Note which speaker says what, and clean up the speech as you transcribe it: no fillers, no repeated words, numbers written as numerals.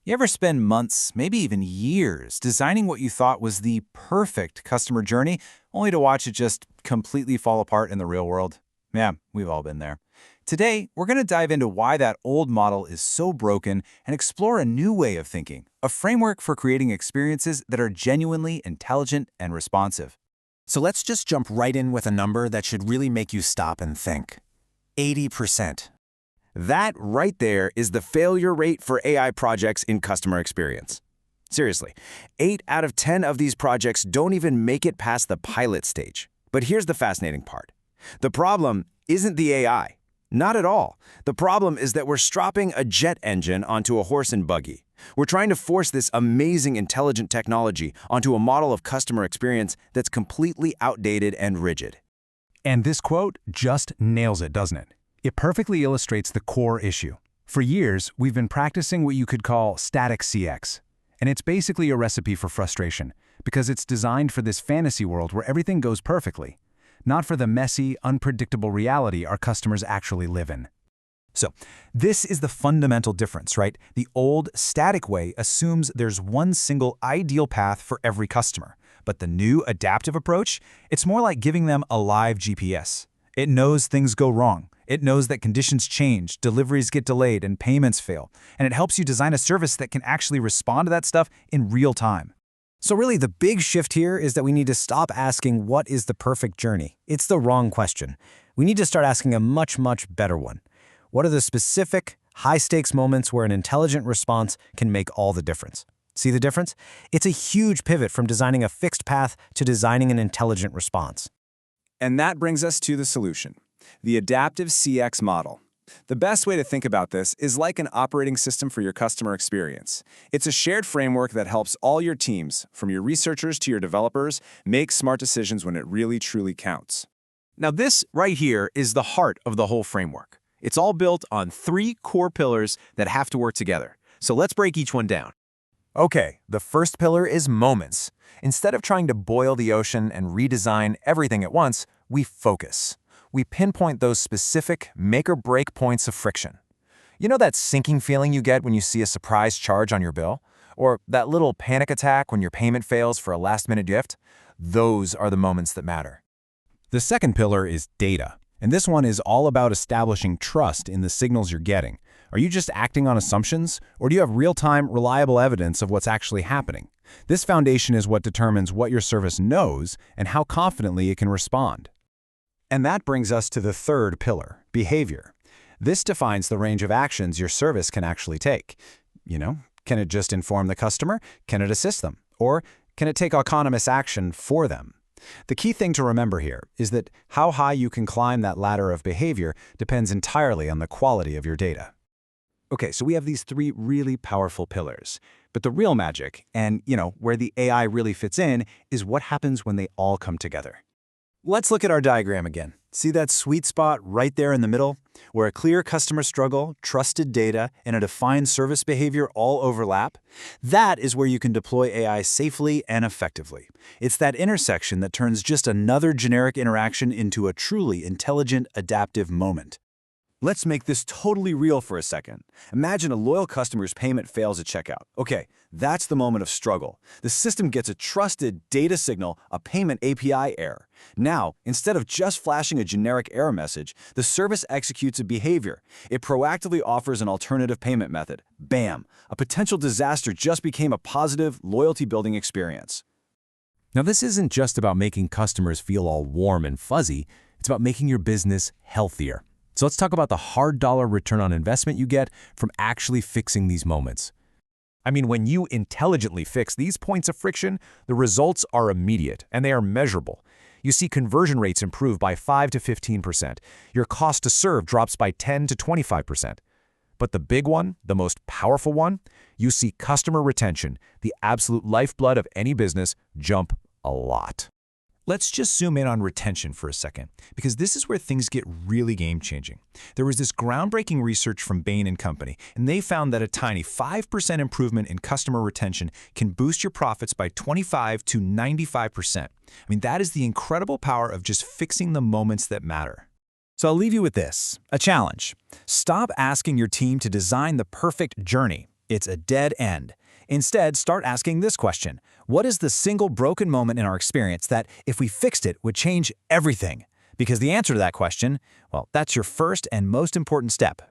Speaker 1: You ever spend months, maybe even years, designing what you thought was the perfect customer journey, only to watch it just completely fall apart in the real world? Yeah, we've all been there. Today, we're going to dive into why that old model is so broken and explore a new way of thinking, a framework for creating experiences that are genuinely intelligent and responsive.
Speaker 2: So let's just jump right in with a number that should really make you stop and think. 80%.
Speaker 3: That right there is the failure rate for AI projects in customer experience. Seriously, 8 out of 10 of these projects don't even make it past the pilot stage. But here's the fascinating part. The problem isn't the AI. Not at all. The problem is that we're stropping a jet engine onto a horse and buggy. We're trying to force this amazing intelligent technology onto a model of customer experience that's completely outdated and rigid.
Speaker 4: And this quote just nails it, doesn't it? It perfectly illustrates the core issue. For years, we've been practicing what you could call static CX. And it's basically a recipe for frustration, because it's designed for this fantasy world where everything goes perfectly, not for the messy, unpredictable reality our customers actually live in.
Speaker 1: So, this is the fundamental difference, right? The old, static way assumes there's one single ideal path for every customer. But the new, adaptive approach, it's more like giving them a live GPS. It knows things go wrong. It knows that conditions change, deliveries get delayed, and payments fail. And it helps you design a service that can actually respond to that stuff in real time.
Speaker 2: So really, the big shift here is that we need to stop asking what is the perfect journey. It's the wrong question. We need to start asking a much, much better one. What are the specific, high-stakes moments where an intelligent response can make all the difference? See the difference? It's a huge pivot from designing a fixed path to designing an intelligent response.
Speaker 3: And that brings us to the solution, the adaptive CX model. The best way to think about this is like an operating system for your customer experience. It's a shared framework that helps all your teams, from your researchers to your developers, make smart decisions when it really truly counts.
Speaker 1: Now this right here is the heart of the whole framework. It's all built on 3 core pillars that have to work together. So let's break each one down.
Speaker 4: Okay, the first pillar is moments. Instead of trying to boil the ocean and redesign everything at once, we focus. We pinpoint those specific make-or-break points of friction. You know that sinking feeling you get when you see a surprise charge on your bill? Or that little panic attack when your payment fails for a last-minute gift? Those are the moments that matter.
Speaker 5: The second pillar is data, and this one is all about establishing trust in the signals you're getting. Are you just acting on assumptions, or do you have real-time, reliable evidence of what's actually happening? This foundation is what determines what your service knows and how confidently it can respond.
Speaker 4: And that brings us to the third pillar, behavior. This defines the range of actions your service can actually take. Can it just inform the customer? Can it assist them? Or can it take autonomous action for them? The key thing to remember here is that how high you can climb that ladder of behavior depends entirely on the quality of your data.
Speaker 1: Okay, so we have these 3 really powerful pillars. But the real magic, and where the AI really fits in, is what happens when they all come together.
Speaker 2: Let's look at our diagram again. See that sweet spot right there in the middle, where a clear customer struggle, trusted data, and a defined service behavior all overlap? That is where you can deploy AI safely and effectively. It's that intersection that turns just another generic interaction into a truly intelligent, adaptive moment. Let's make this totally real for a second. Imagine a loyal customer's payment fails at checkout. Okay, that's the moment of struggle. The system gets a trusted data signal, a payment API error. Now, instead of just flashing a generic error message, the service executes a behavior. It proactively offers an alternative payment method. Bam! A potential disaster just became a positive, loyalty-building experience.
Speaker 5: Now, this isn't just about making customers feel all warm and fuzzy. It's about making your business healthier. So let's talk about the hard dollar return on investment you get from actually fixing these moments. I mean, when you intelligently fix these points of friction, the results are immediate and they are measurable. You see conversion rates improve by 5 to 15%. Your cost to serve drops by 10 to 25%. But the big one, the most powerful one, you see customer retention, the absolute lifeblood of any business, jump a lot.
Speaker 1: Let's just zoom in on retention for a second, because this is where things get really game-changing. There was this groundbreaking research from Bain & Company, and they found that a tiny 5% improvement in customer retention can boost your profits by 25 to 95%. I mean, that is the incredible power of just fixing the moments that matter. So I'll leave you with this, a challenge. Stop asking your team to design the perfect journey.
Speaker 2: It's a dead end. Instead, start asking this question. What is the single broken moment in our experience that, if we fixed it, would change everything? Because the answer to that question, well, that's your first and most important step